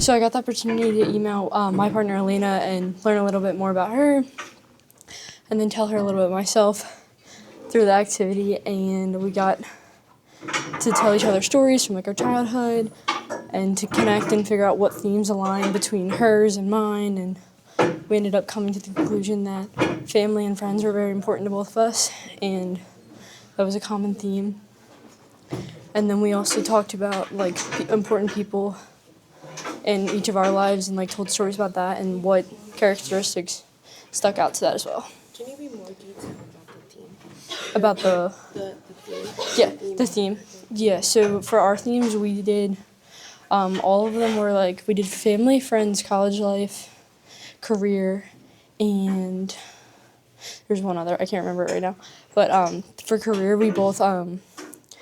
So I got the opportunity to email my partner Elena and learn a little bit more about her, and then tell her a little bit myself through the activity. And we got to tell each other stories from like our childhood, and to connect and figure out what themes align between hers and mine. And we ended up coming to the conclusion that family and friends were very important to both of us, and that was a common theme. And then we also talked about like important people in each of our lives, and like told stories about that and what characteristics stuck out to that as well. Can you be more detailed about the theme? About the theme? yeah, the theme. Yeah, so for our themes we did all of them were like we did family, friends, college life, career, and there's one other, I can't remember it right now. But for career we both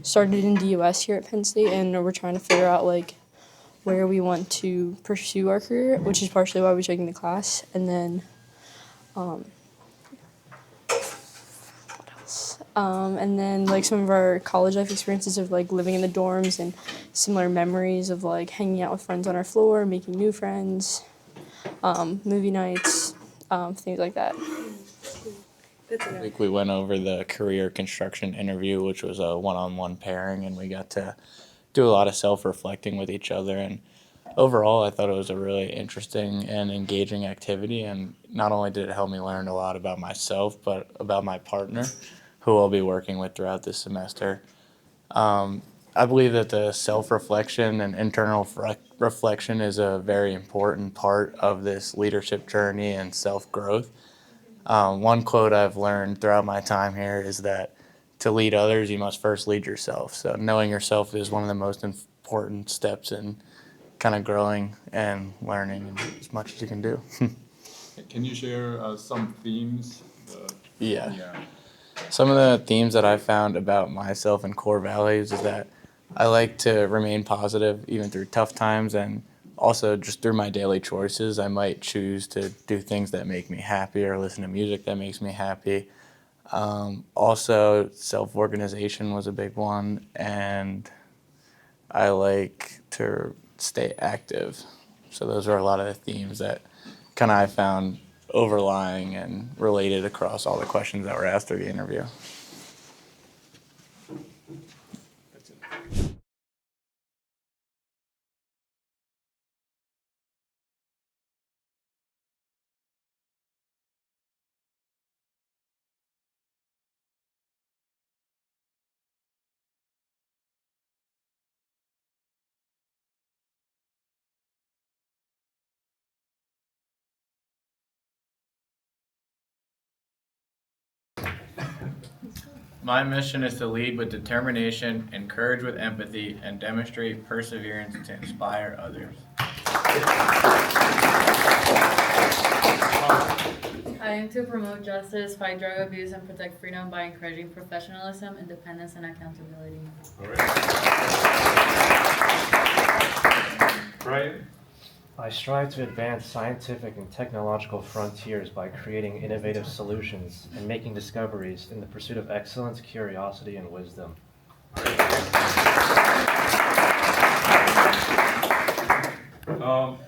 started in DUS here at Penn State, and we're trying to figure out like where we want to pursue our career, which is partially why we're taking the class. And then what else? And then like some of our college life experiences of like living in the dorms, and similar memories of like hanging out with friends on our floor, making new friends, movie nights, things like that. I think we went over the career construction interview, which was a one-on-one pairing, and we got to do a lot of self-reflecting with each other. And overall, I thought it was a really interesting and engaging activity. And not only did it help me learn a lot about myself, but about my partner, who I'll be working with throughout this semester. I believe that the self-reflection and internal reflection is a very important part of this leadership journey and self-growth. One quote I've learned throughout my time here is that to lead others, you must first lead yourself. So knowing yourself is one of the most important steps in kind of growing and learning as much as you can do. Can you share some themes? Yeah. Some of the themes that I found about myself and core values is that I like to remain positive even through tough times, and also just through my daily choices. I might choose to do things that make me happy or listen to music that makes me happy. Also, self-organization was a big one, and I like to stay active. So those are a lot of the themes that kind of I found overlying and related across all the questions that were asked through the interview. My mission is to lead with determination, encourage with empathy, and demonstrate perseverance to inspire others. I aim to promote justice, fight drug abuse, and protect freedom by encouraging professionalism, independence, and accountability. All right. Brian? I strive to advance scientific and technological frontiers by creating innovative solutions and making discoveries in the pursuit of excellence, curiosity, and wisdom.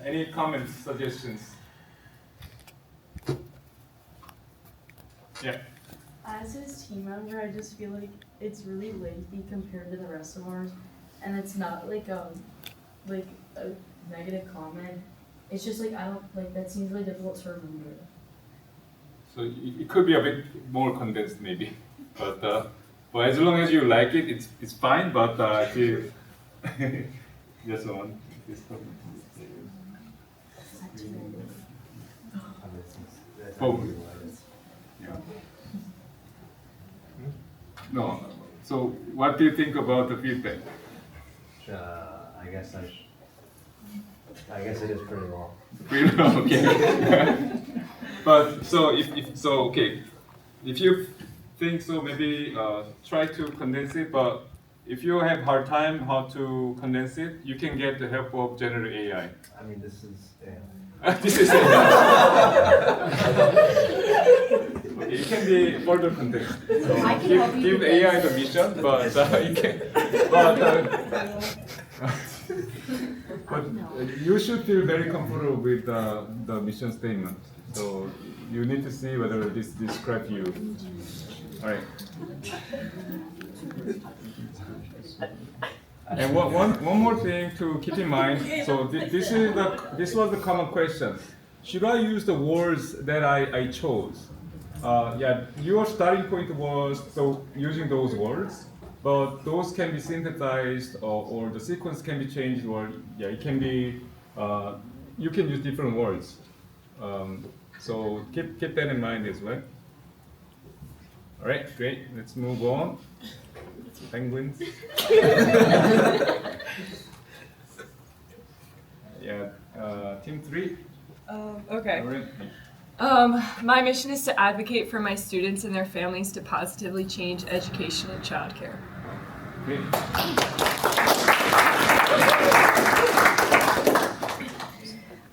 Any comments, suggestions? Yeah. As his team member, I just feel like it's really lengthy compared to the rest of ours, and it's not like a negative comment. It's just like I don't like that seems really difficult to remember. So it could be a bit more condensed maybe, but as long as you like it, it's fine. But just one. Oh. Yeah. No. So what do you think about the feedback? I guess it is pretty long. Pretty long, okay. But so if you think so, maybe try to condense it. But if you have hard time how to condense it, you can get the help of generative AI. I mean, this is. This is okay, it can be further condensed. So I can help you give with AI this. the mission, but you can. But, But you should feel very comfortable with the mission statement. So you need to see whether this describes you. All right. And one more thing to keep in mind. So this was the common question. Should I use the words that I chose? Yeah, your starting point was using those words, but those can be synthesized or the sequence can be changed, or yeah, it can be you can use different words. So keep that in mind as well. All right, great. Let's move on. Penguins. Yeah, team 3. Okay. All right. My mission is to advocate for my students and their families to positively change education and childcare. Great.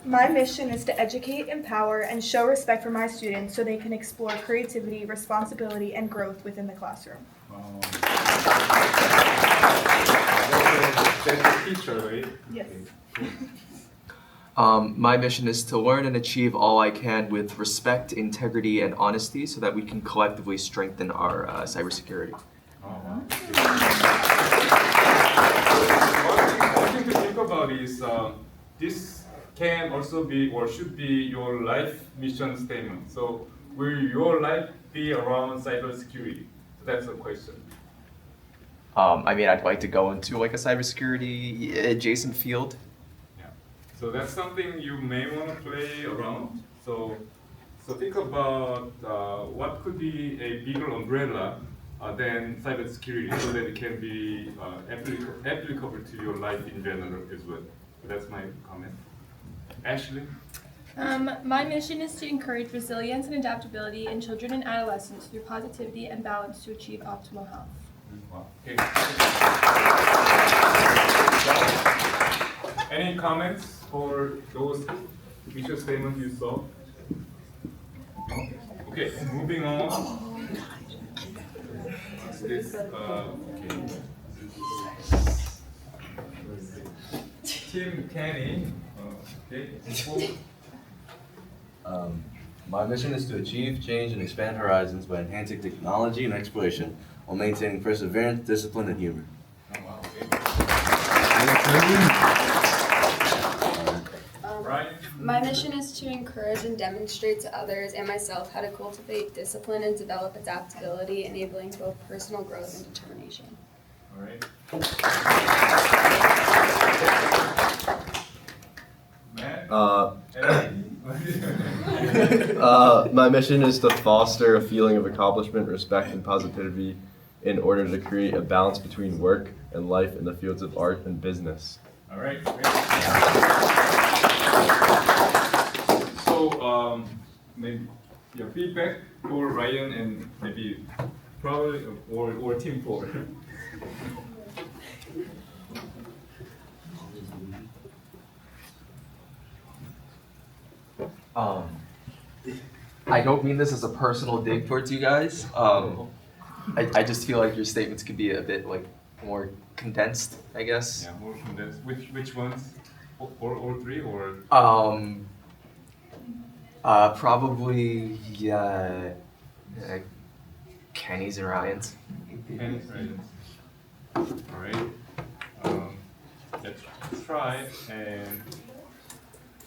My mission is to educate, empower, and show respect for my students so they can explore creativity, responsibility, and growth within the classroom. That's the teacher, right? Yes. My mission is to learn and achieve all I can with respect, integrity, and honesty so that we can collectively strengthen our cybersecurity. One thing to think about is this can also be or should be your life mission statement. So will your life be around cybersecurity? So that's the question. I mean, I'd like to go into like a cybersecurity adjacent field. Yeah. So that's something you may want to play around. So think about what could be a bigger umbrella than cybersecurity, so that it can be applicable to your life in general as well. So that's my comment. Ashley? My mission is to encourage resilience and adaptability in children and adolescents through positivity and balance to achieve optimal health. Wow. Okay. Any comments for those mission statements you saw? Okay, moving on. This, okay. Team Kenny. Okay. My mission is to achieve change and expand horizons by enhancing technology and exploration while maintaining perseverance, discipline, and humor. My mission is to encourage and demonstrate to others and myself how to cultivate discipline and develop adaptability, enabling both personal growth and determination. All right. My mission is to foster a feeling of accomplishment, respect, and positivity in order to create a balance between work and life in the fields of art and business. All right. Great. So maybe your feedback for Ryan and maybe probably or team 4. I don't mean this as a personal dig towards you guys. I just feel like your statements could be a bit like more condensed, I guess. Yeah, more condensed. Which ones? All 3 or? Probably Kenny's and Ryan's. Kenny's, Ryan's. All right. Let's try and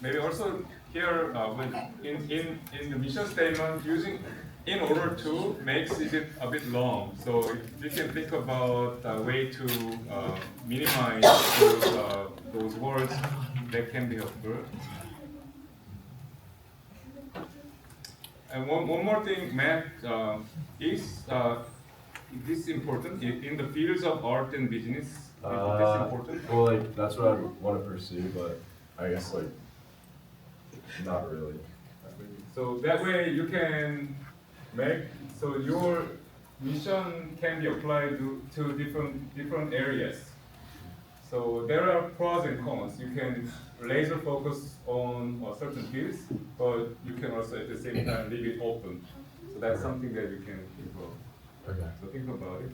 maybe also here when in the mission statement using in order to makes it a bit long. So if you can think about a way to minimize those words, that can be helpful. And one more thing, Matt, is this important in the fields of art and business? Is this important? Well, like that's what I want to pursue, but I guess like not really. So that way you can make so your mission can be applied to different areas. So there are pros and cons. You can laser focus on certain fields, but you can also at the same time leave it open. So that's something that you can think of. Okay. So think about it.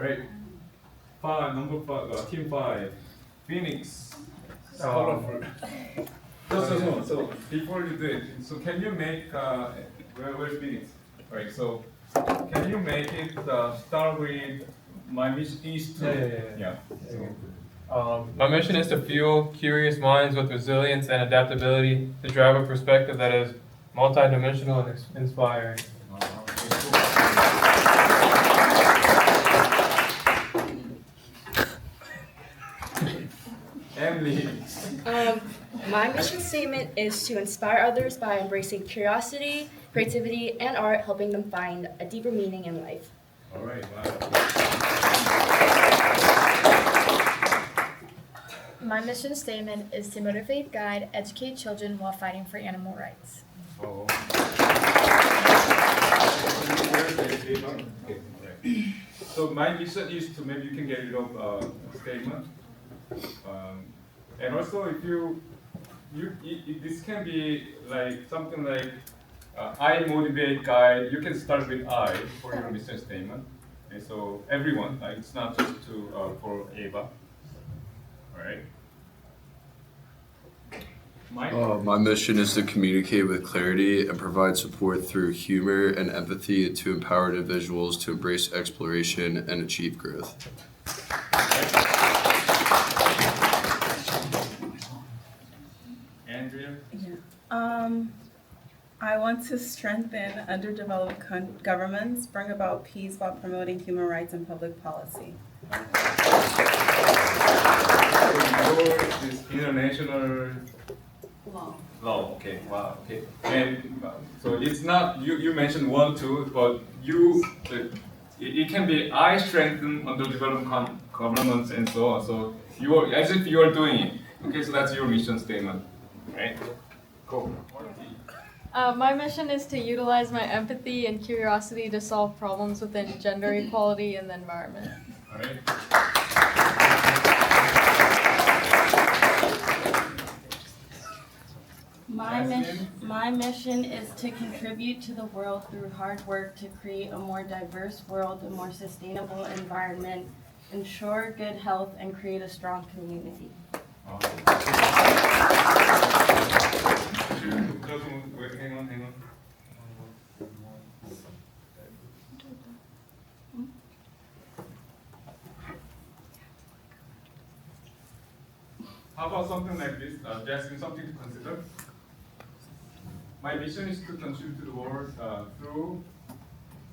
right. Number 5, team 5, Phoenix. Oh. Colorful. So before you do it, so can you make where's Phoenix? Right. So can you make it start with my mission is to Yeah. My mission is to fuel curious minds with resilience and adaptability to drive a perspective that is multidimensional and inspiring. Emily. My mission statement is to inspire others by embracing curiosity, creativity, and art, helping them find a deeper meaning in life. All right. Wow. My mission statement is to motivate, guide, educate children while fighting for animal rights. Oh. So my mission is to maybe you can get rid of statement, and also if this can be like something like I motivate guide. You can start with I for your mission statement, and so everyone. It's not just to for Ava. All right. My mission is to communicate with clarity and provide support through humor and empathy to empower individuals to embrace exploration and achieve growth. Andrea? I want to strengthen underdeveloped governments, bring about peace while promoting human rights and public policy. This international law. Okay. Wow. Okay. And so it's not you mentioned 1, 2, but it can be I strengthen underdeveloped governments and so on. So you are as if you are doing it. Okay. So that's your mission statement, right? Cool. My mission is to utilize my empathy and curiosity to solve problems within gender equality in the environment. All right. My mission is to contribute to the world through hard work to create a more diverse world, a more sustainable environment, ensure good health, and create a strong community. Hang on. How about something like this? Jackson, something to consider. My mission is to contribute to the world through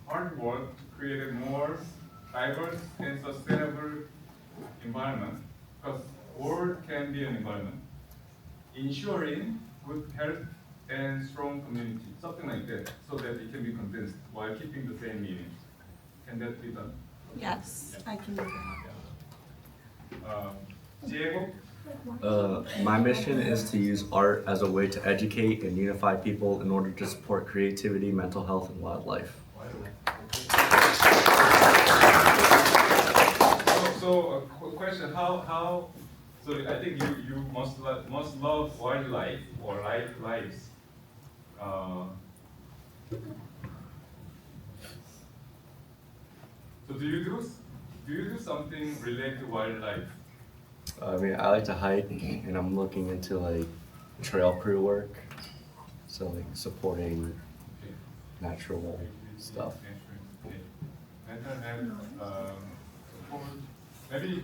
hard work to create a more diverse and sustainable environment. Because world can be an environment, ensuring good health and strong community, something like that, so that it can be condensed while keeping the same meaning. Can that be done? Yes, I can do that. Diego? My mission is to use art as a way to educate and unify people in order to support creativity, mental health, and wildlife. So a question, how so I think you must love wildlife or like lives. So do you do something related to wildlife? I mean, I like to hike, and I'm looking into like trail crew work, so like supporting natural stuff. Mental health, support, maybe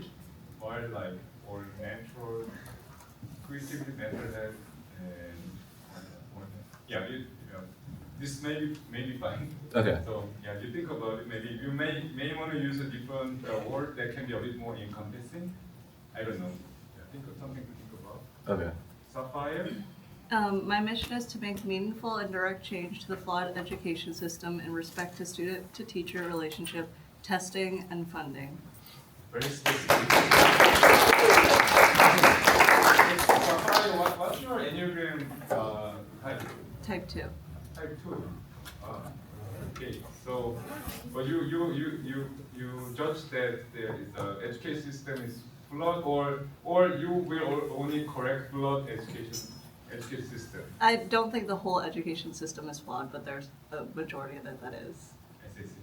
wildlife or natural creativity, mental health, and this may be fine. Okay. So yeah, you think about it. Maybe you may want to use a different word that can be a bit more encompassing. I don't know. Think of something to think about. Okay. Sapphire? My mission is to make meaningful and direct change to the flawed education system in respect to student-to-teacher relationship, testing, and funding. Very specific. Sapphire, what's your Enneagram type? Type 2. Type 2. Okay, so, but you judge that the education system is flawed, or you will only correct flawed education system? I don't think the whole education system is flawed, but there's a majority of it that is. I see.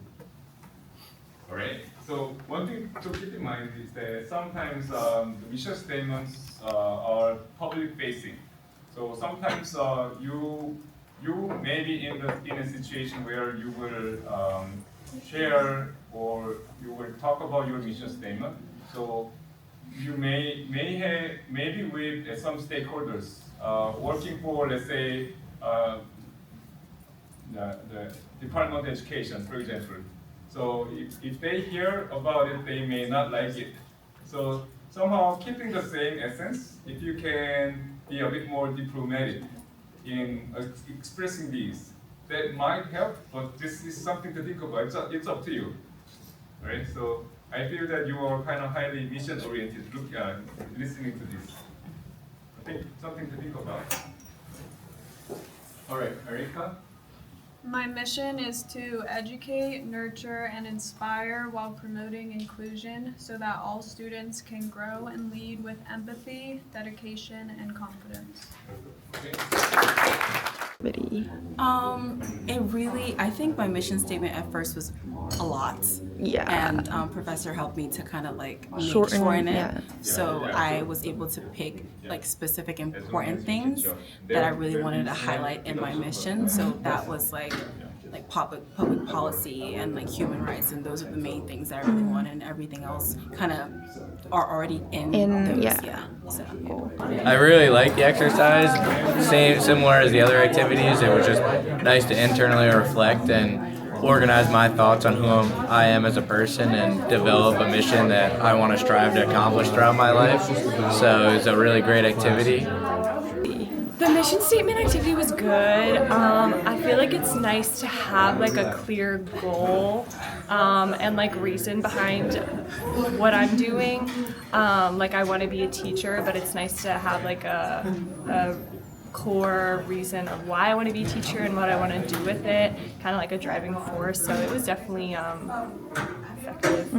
All right. So one thing to keep in mind is that sometimes the mission statements are public facing. So sometimes you may be in a situation where you will share or you will talk about your mission statement. So you maybe with some stakeholders working for, let's say, the Department of Education, for example. So if they hear about it, they may not like it. So somehow keeping the same essence, if you can be a bit more diplomatic in expressing these, that might help, but this is something to think about. It's up to you, right? So I feel that you are kind of highly mission-oriented, listening to this. I think something to think about. All right, Erika? My mission is to educate, nurture, and inspire while promoting inclusion so that all students can grow and lead with empathy, dedication, and confidence. I think my mission statement at first was a lot. Yeah. And Professor helped me to kind of like Shorten it, it. yeah. So I was able to pick like specific important things that I really wanted to highlight in my mission. So that was like public policy and like human rights, and those are the main things that I really wanted, and everything else kind of are already in those. Yeah. So I really like the exercise. Similar as the other activities, it was just nice to internally reflect and organize my thoughts on who I am as a person and develop a mission that I want to strive to accomplish throughout my life. So it was a really great activity. The mission statement activity was good. I feel like it's nice to have like a clear goal and like reason behind what I'm doing. Like I want to be a teacher, but it's nice to have like a core reason of why I want to be a teacher and what I want to do with it, kind of like a driving force. So it was definitely effective.